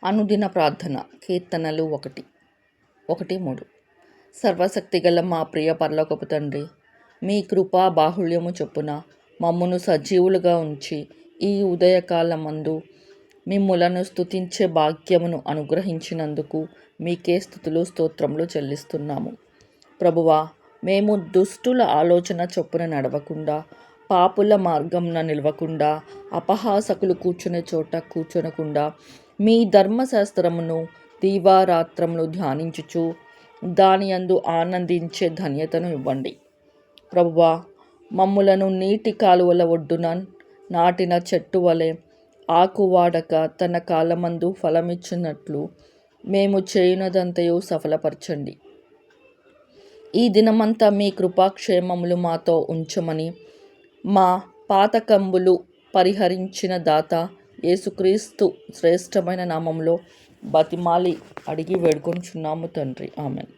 అనుదిన ప్రార్థన కీర్తనలు 1:3. సర్వశక్తిగల మా ప్రియ పరలోకపు తండ్రి, మీ కృపా బాహుళ్యము చొప్పున మమ్మును సజీవులుగా ఉంచి ఈ ఉదయకాలమందు మిమ్ములను స్తుతించే భాగ్యమును అనుగ్రహించినందుకు మీకే స్తుతులు స్తోత్రములు చెల్లిస్తున్నాము. ప్రభువా, మేము దుష్టుల ఆలోచన చొప్పున నడవకుండా, పాపుల మార్గంన నిలవకుండా, అపహాసకులు కూర్చునే చోట కూర్చొనకుండా, మీ ధర్మశాస్త్రమును దీవారాత్రములు ధ్యానించుచు దానియందు ఆనందించే ధన్యతను ఇవ్వండి. ప్రభువా, మమ్ములను నీటి కాలువల ఒడ్డున నాటిన చెట్టు వలె ఆకువాడక తన కాలమందు ఫలమిచ్చునట్లు మేము చేయునదంతయు సఫలపరచండి. ఈ దినమంతా మీ కృపాక్షేమములు మాతో ఉంచమని మా పాతకంబులు పరిహరించిన దాత యేసుక్రీస్తు శ్రేష్టమైన నామములో బతిమాలి అడిగి వేడుకొనుచున్నాము తండ్రి. ఆమెన్.